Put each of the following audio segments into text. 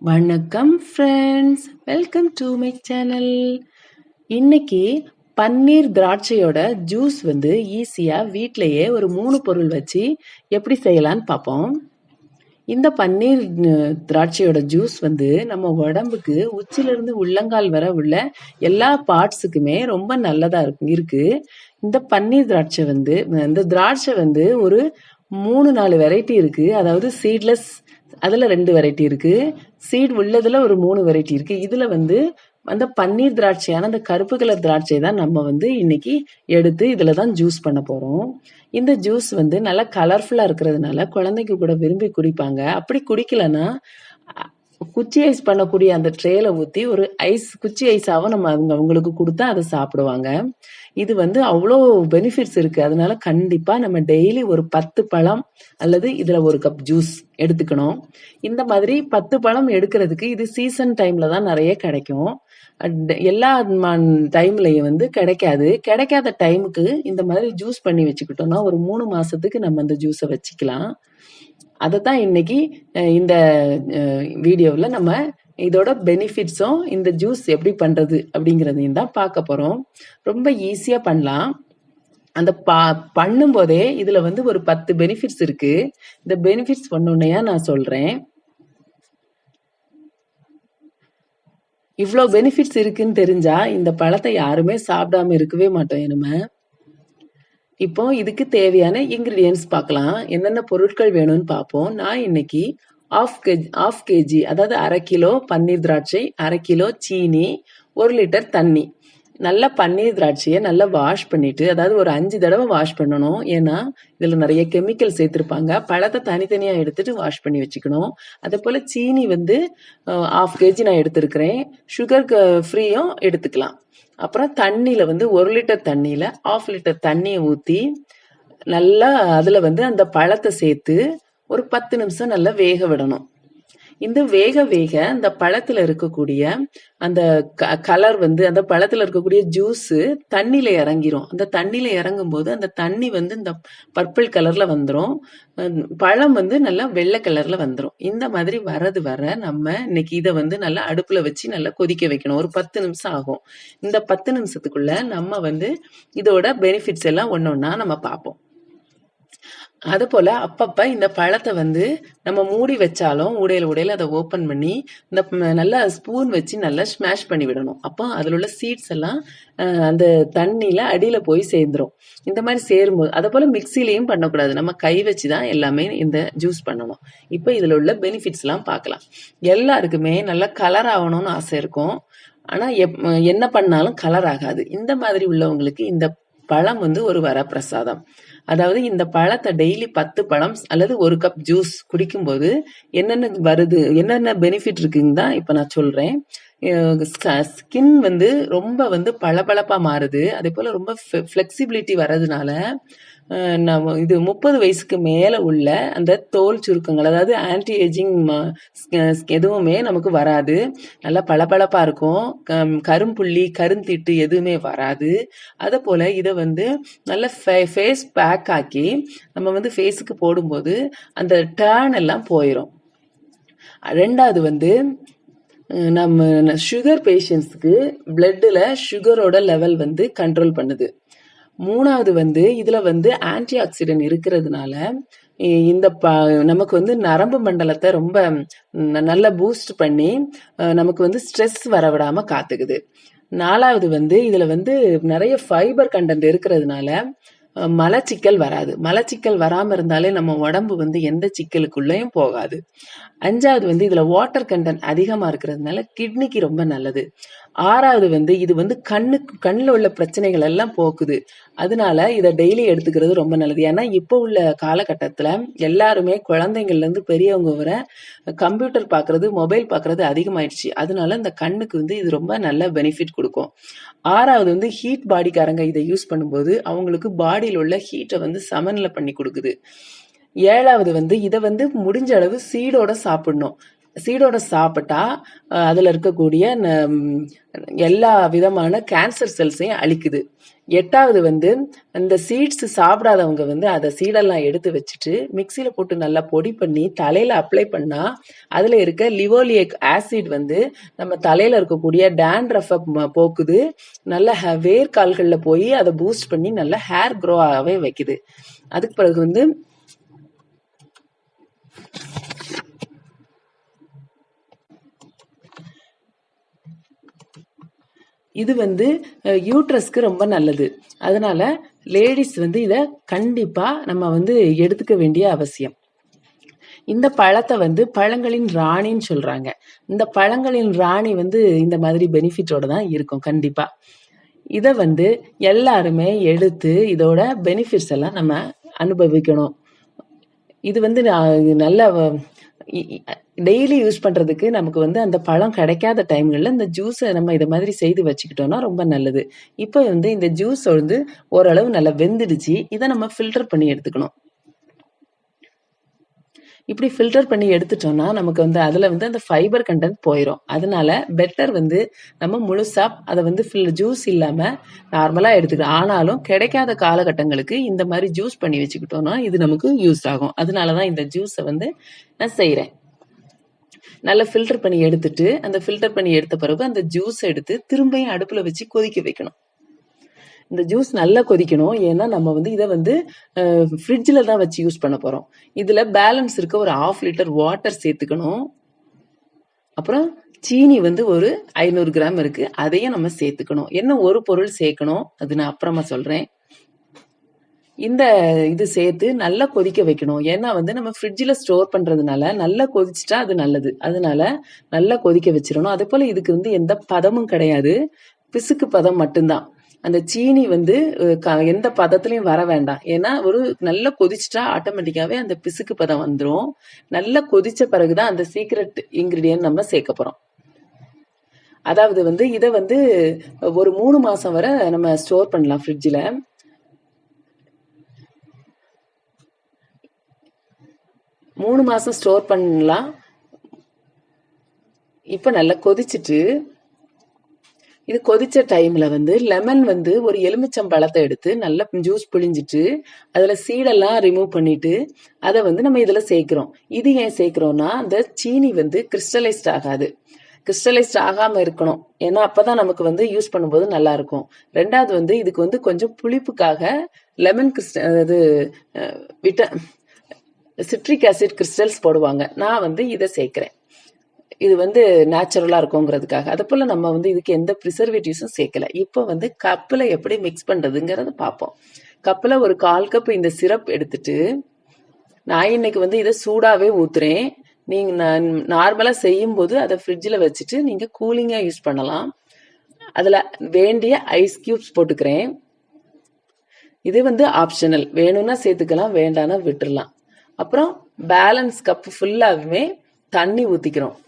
வணக்கம் friends, welcome to my channel. இன்னைக்கு பன்னீர் திராட்சையோட juice ஈஸியாக வீட்டிலையே ஒரு 3 பொருள் வச்சு எப்படி செய்யலான்னு பார்ப்போம். இந்த பன்னீர் திராட்சையோட ஜூஸ் நம்ம உடம்புக்கு உச்சிலிருந்து உள்ளங்கால் வரை உள்ள எல்லா பார்ட்ஸுக்குமே ரொம்ப நல்லதா இருக்கு. இந்த பன்னீர் திராட்சை இந்த திராட்சை ஒரு 3-4 வெரைட்டி இருக்கு. அதாவது சீட்லெஸ் அதுல 2 வெரைட்டி இருக்கு. சீட் உள்ளதுல ஒரு 3 வெரைட்டி இருக்கு. இதுல அந்த பன்னீர் திராட்சையான அந்த கருப்பு கலர் திராட்சை தான் நம்ம இன்னைக்கு எடுத்து இதுல தான் ஜூஸ் பண்ண போறோம். இந்த ஜூஸ் நல்லா கலர்ஃபுல்லா இருக்கிறதுனால குழந்தைக்கு கூட விரும்பி குடிப்பாங்க. அப்படி குடிக்கலன்னா குச்சி ஐஸ் பண்ணக்கூடிய அந்த ட்ரேல ஊத்தி ஒரு ஐஸ் குச்சி ஐஸாவும் நம்ம அவங்களுக்கு கொடுத்தா அதை சாப்பிடுவாங்க. இது அவ்வளோ பெனிஃபிட்ஸ் இருக்கு. அதனால கண்டிப்பா நம்ம டெய்லி ஒரு 10 பழம் அல்லது இதுல ஒரு கப் ஜூஸ் எடுத்துக்கணும். இந்த மாதிரி 10 பழம் எடுக்கிறதுக்கு இது சீசன் டைம்ல தான் நிறைய கிடைக்கும். எல்லா டைம்லயும் கிடைக்காது. கிடைக்காத டைமுக்கு இந்த மாதிரி ஜூஸ் பண்ணி வச்சுக்கிட்டோம்னா ஒரு 3 மாசத்துக்கு நம்ம அந்த ஜூஸை வச்சுக்கலாம். அதைத்தான் இன்னைக்கு இந்த வீடியோவில் நம்ம இதோட பெனிஃபிட்ஸும் இந்த ஜூஸ் எப்படி பண்றது அப்படிங்கிறதையும் தான் பார்க்க போறோம். ரொம்ப ஈஸியா பண்ணலாம். அந்த பண்ணும் போதே இதுல ஒரு 10 பெனிஃபிட்ஸ் இருக்கு. இந்த பெனிஃபிட்ஸ் ஒன்னொன்னையா நான் சொல்றேன். இவ்வளோ பெனிஃபிட்ஸ் இருக்குன்னு தெரிஞ்சா இந்த பழத்தை யாருமே சாப்பிடாம இருக்கவே மாட்டோம். நம்ம இப்போ இதுக்கு தேவையான இன்கிரீடியன்ஸ் பார்க்கலாம். என்னென்ன பொருட்கள் வேணும்னு பார்ப்போம். நான் இன்னைக்கு ஆஃப் கேஜி அதாவது 1/2 கிலோ பன்னீர் திராட்சை, 1/2 கிலோ சீனி, 1 லிட்டர் தண்ணி. நல்லா பன்னீர் திராட்சையை நல்லா வாஷ் பண்ணிட்டு, அதாவது ஒரு 5 தடவை வாஷ் பண்ணணும். ஏன்னா இதுல நிறைய கெமிக்கல் சேர்த்திருப்பாங்க. பழத்தை தனித்தனியா எடுத்துட்டு வாஷ் பண்ணி வச்சுக்கணும். அதே போல சீனி 1/2 கேஜி நான் எடுத்திருக்கிறேன். சுகர் ஃப்ரீயும் எடுத்துக்கலாம். அப்புறம் தண்ணியில 1 லிட்டர் தண்ணியில 1/2 லிட்டர் தண்ணியை ஊத்தி நல்லா அதுல அந்த பழத்தை சேர்த்து ஒரு 10 நிமிஷம் நல்லா வேக விடணும். இந்த வேக அந்த பழத்துல இருக்கக்கூடிய அந்த கலர் அந்த பழத்துல இருக்கக்கூடிய ஜூஸ் தண்ணியில இறங்கிரும். அந்த தண்ணியில இறங்கும் போது அந்த தண்ணி இந்த பர்பிள் கலர்ல வந்துரும். பழம் நல்லா வெள்ளை கலர்ல வந்துரும். இந்த மாதிரி வர நம்ம இன்னைக்கு இதை நல்லா அடுப்புல வச்சு நல்லா கொதிக்க வைக்கணும். ஒரு 10 நிமிஷம் ஆகும். இந்த 10 நிமிஷத்துக்குள்ள நம்ம இதோட பெனிஃபிட்ஸ் எல்லாம் ஒன்னொன்னா நம்ம பார்ப்போம். அது போல அப்பப்ப இந்த பழத்தை நம்ம மூடி வச்சாலும் உடையில அதை ஓபன் பண்ணி இந்த நல்லா ஸ்பூன் வச்சு நல்லா ஸ்மாஷ் பண்ணி விடணும். அப்போ அதுல உள்ள சீட்ஸ் எல்லாம் அந்த தண்ணியில அடியில போய் சேர்ந்துரும். இந்த மாதிரி சேரும்போது அதை போல மிக்சிலையும் பண்ணக்கூடாது. நம்ம கை வச்சுதான் எல்லாமே இந்த ஜூஸ் பண்ணணும். இப்போ இதுல உள்ள பெனிஃபிட்ஸ் எல்லாம் பார்க்கலாம். எல்லாருக்குமே நல்லா கலர் ஆகணும்னு ஆசை இருக்கும். ஆனா என்ன பண்ணாலும் கலர் ஆகாது. இந்த மாதிரி உள்ளவங்களுக்கு இந்த பழம் ஒரு வரப்பிரசாதம். அதாவது இந்த பழத்தை டெய்லி 10 பழம் அல்லது 1 கப் ஜூஸ் குடிக்கும்போது என்னென்ன பெனிஃபிட் இருக்குன்னு தான் இப்ப நான் சொல்றேன். ஸ்கின் ரொம்ப பளபளப்பா மாறுது. அதே போல ரொம்ப ஃபிளெக்சிபிலிட்டி வர்றதுனால நம்ம இது 30 வயசுக்கு மேல உள்ள அந்த தோல் சுருக்கங்கள், அதாவது ஆன்டி ஏஜிங் எதுவுமே நமக்கு வராது. நல்லா பளபளப்பா இருக்கும். கரும்புள்ளி கருந்தீட்டு எதுவுமே வராது. அதே போல இதை நல்ல ஃபேஸ் பேக் ஆக்கி நம்ம ஃபேஸுக்கு போடும்போது அந்த டர்ன் எல்லாம் போயிடும். ரெண்டாவது நம்ம சுகர் பேஷண்ட்ஸ்க்கு பிளட்ல சுகரோட லெவல் கண்ட்ரோல் பண்ணுது. மூணாவது இதுல ஆன்டி ஆக்சிடென்ட் இருக்கிறதுனால இந்த நமக்கு நரம்பு மண்டலத்தை ரொம்ப நல்லா பூஸ்ட் பண்ணி நமக்கு ஸ்ட்ரெஸ் வரவிடாம காத்துக்குது. நாலாவது இதுல நிறைய ஃபைபர் கண்டென்ட் இருக்கிறதுனால மலச்சிக்கல் வராது. மலச்சிக்கல் வராம இருந்தாலே நம்ம உடம்பு எந்த சிக்கலுக்குள்ளயும் போகாது. அஞ்சாவது இதுல வாட்டர் கண்டென்ட் அதிகமா இருக்கிறதுனால கிட்னிக்கு ரொம்ப நல்லது. ஆறாவது இது கண்ணுல உள்ள பிரச்சனைகள் எல்லாம் போக்குது. அதனால இதை டெய்லி எடுத்துக்கிறது ரொம்ப நல்லது. ஏன்னா இப்போ உள்ள காலகட்டத்துல எல்லாருமே குழந்தைங்கள்ல இருந்து பெரியவங்க வர கம்ப்யூட்டர் பாக்குறது, மொபைல் பாக்குறது அதிகமாயிடுச்சு. அதனால இந்த கண்ணுக்கு இது ரொம்ப நல்ல பெனிஃபிட் கொடுக்கும். ஆறாவது ஹீட் பாடிக்காரங்க இதை யூஸ் பண்ணும்போது அவங்களுக்கு பாடியில் உள்ள ஹீட்டை சமநிலை பண்ணி கொடுக்குது. ஏழாவது இதை முடிஞ்ச அளவு சீடோட சாப்பிடணும். சீடோட சாப்பிட்டா அதில் இருக்கக்கூடிய எல்லா விதமான கேன்சர் செல்ஸையும் அழிக்குது. 8வது வந்து இந்த சீட்ஸ் சாப்பிடாதவங்க வந்து அதை சீடெல்லாம் எடுத்து வச்சுட்டு மிக்சியில் போட்டு நல்லா பொடி பண்ணி தலையில் அப்ளை பண்ணால் அதில் இருக்க லிவோலியக் ஆசிட் வந்து நம்ம தலையில் இருக்கக்கூடிய டேண்ட்ரஃபை போக்குது. நல்ல வேர்க்கால்களில் போய் அதை பூஸ்ட் பண்ணி நல்ல ஹேர் க்ரோ ஆகவே வைக்குது. அதுக்கு பிறகு வந்து இது வந்து யூட்ரஸ்க்கு ரொம்ப நல்லது. அதனால லேடிஸ் வந்து இதை கண்டிப்பா நம்ம வந்து எடுத்துக்க வேண்டிய அவசியம். இந்த பழத்தை வந்து பழங்களின் ராணின்னு சொல்றாங்க. இந்த பழங்களின் ராணி வந்து இந்த மாதிரி பெனிஃபிட்டோட தான் இருக்கும் கண்டிப்பா. இதை வந்து எல்லாருமே எடுத்து இதோட பெனிஃபிட்ஸ் எல்லாம் நம்ம அனுபவிக்கணும். இது வந்து நல்ல டெய்லி யூஸ் பண்றதுக்கு நமக்கு வந்து அந்த பழம் கிடைக்காத டைம்கள்ல இந்த ஜூஸை நம்ம இதை மாதிரி செய்து வச்சுக்கிட்டோம்னா ரொம்ப நல்லது. இப்போ வந்து இந்த ஜூஸ் வந்து ஓரளவு நல்லா வெந்துடுச்சு. இதை நம்ம ஃபில்டர் பண்ணி எடுத்துக்கணும். இப்படி ஃபில்டர் பண்ணி எடுத்துட்டோம்னா நமக்கு வந்து அதில் வந்து அந்த ஃபைபர் கண்டென்ட் போயிடும். அதனால பெட்டர் வந்து நம்ம முழுசா அதை வந்து ஜூஸ் இல்லாமல் நார்மலாக எடுத்துக்கலாம். ஆனாலும் கிடைக்காத காலகட்டங்களுக்கு இந்த மாதிரி ஜூஸ் பண்ணி வச்சுக்கிட்டோம்னா இது நமக்கு யூஸ் ஆகும். அதனால தான் இந்த ஜூஸை வந்து நான் செய்கிறேன். நல்லா ஃபில்டர் பண்ணி எடுத்துட்டு அந்த ஃபில்டர் பண்ணி எடுத்த பிறகு அந்த ஜூஸ் எடுத்து திரும்பியும் அடுப்பில் வச்சு கொதிக்க வைக்கணும். இந்த ஜூஸ் நல்லா கொதிக்கணும். ஏன்னா நம்ம வந்து இதை வந்து ஃப்ரிட்ஜில் தான் வச்சு யூஸ் பண்ண போகிறோம். இதில் பேலன்ஸ் இருக்க ஒரு 1/2 லிட்டர் வாட்டர் சேர்த்துக்கணும். அப்புறம் சீனி வந்து ஒரு 500 கிராம் இருக்கு, அதையும் நம்ம சேர்த்துக்கணும். என்ன ஒரு பொருள் சேர்க்கணும் அது நான் அப்புறமா சொல்றேன். இந்த இது சேர்த்து நல்லா கொதிக்க வைக்கணும். ஏன்னா வந்து நம்ம ஃப்ரிட்ஜில் ஸ்டோர் பண்றதுனால நல்லா கொதிச்சுட்டா அது நல்லது. அதனால நல்லா கொதிக்க வச்சிடணும். அதே போல இதுக்கு வந்து எந்த பதமும் கிடையாது, பிசுக்கு பதம் மட்டும்தான். அந்த சீனி வந்து எந்த பதத்துலையும் வர வேண்டாம். ஏன்னா ஒரு நல்லா கொதிச்சுட்டா ஆட்டோமேட்டிக்காவே அந்த பிசுக்கு பதம் வந்துடும். நல்லா கொதிச்ச பிறகுதான் அந்த சீக்ரெட் இன்கிரீடியன்ட் நம்ம சேர்க்க போறோம். அதாவது வந்து இதை வந்து ஒரு 3 மாசம் வரை நம்ம ஸ்டோர் பண்ணலாம் ஃப்ரிட்ஜில். 3 மாசம் ஸ்டோர் பண்ணலாம். இப்போ நல்லா கொதிச்சுட்டு இது கொதிச்ச டைம்ல வந்து லெமன் வந்து ஒரு எலுமிச்சம்பழத்தை எடுத்து நல்லா ஜூஸ் பிழிஞ்சிட்டு அதுல சீடெல்லாம் ரிமூவ் பண்ணிட்டு அதை வந்து நம்ம இதுல சேர்க்கிறோம். இது ஏன் சேர்க்கிறோம்னா அந்த சீனி வந்து கிறிஸ்டலைஸ்ட் ஆகாது. கிறிஸ்டலைஸ்ட் ஆகாம இருக்கணும். ஏன்னா அப்பதான் நமக்கு வந்து யூஸ் பண்ணும்போது நல்லா இருக்கும். 2வது வந்து இதுக்கு வந்து கொஞ்சம் புளிப்புக்காக லெமன் அது சிட்ரிக் ஆசிட் கிறிஸ்டல்ஸ் போடுவாங்க. நான் வந்து இதை சேர்க்கிறேன். இது வந்து நேச்சுரலா இருக்குங்கிறதுக்காக. அது போல நம்ம வந்து இதுக்கு எந்த ப்ரிசர்வேட்டிவ்ஸும் சேர்க்கல. இப்போ வந்து கப்பில் எப்படி மிக்ஸ் பண்றதுங்கிறத பார்ப்போம். கப்பில் ஒரு 1/4 கப் இந்த சிரப் எடுத்துட்டு நான் இன்னைக்கு வந்து இதை சூடாவே ஊத்துறேன். நீங்க நார்மலா செய்யும் போது அதை ஃப்ரிட்ஜில் வச்சுட்டு நீங்க கூலிங்கா யூஸ் பண்ணலாம். அதுல வேண்டிய ஐஸ் கியூப்ஸ் போட்டுக்கிறேன். இது வந்து ஆப்ஷனல், வேணும்னா சேர்த்துக்கலாம், வேண்டாம்னா விட்டுடலாம். அப்புறம் பேலன்ஸ் கப் ஃபுல்லாகவே தண்ணி ஊற்றிக்கிறோம்.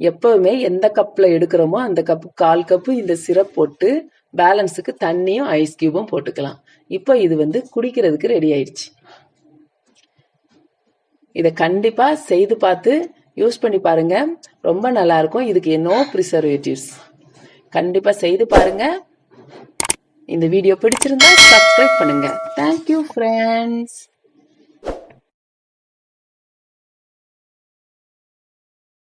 எப்பவுமே எந்த கப்பில் எடுக்கிறோமோ அந்த கப்பு 1/4 கப்பு இந்த சிரப் போட்டு பேலன்ஸுக்கு தண்ணியும் ஐஸ் கியூபும் போட்டுக்கலாம். இப்போ இது வந்து குடிக்கிறதுக்கு ரெடி ஆயிடுச்சு. இதை கண்டிப்பா செய்து பார்த்து யூஸ் பண்ணி பாருங்க, ரொம்ப நல்லா இருக்கும். இதுக்கு நோ ப்ரிசர்வேட்டிவ்ஸ். கண்டிப்பா செய்து பாருங்க. இந்த வீடியோ பிடிச்சிருந்தா சப்ஸ்கிரைப் பண்ணுங்க. Thank you friends.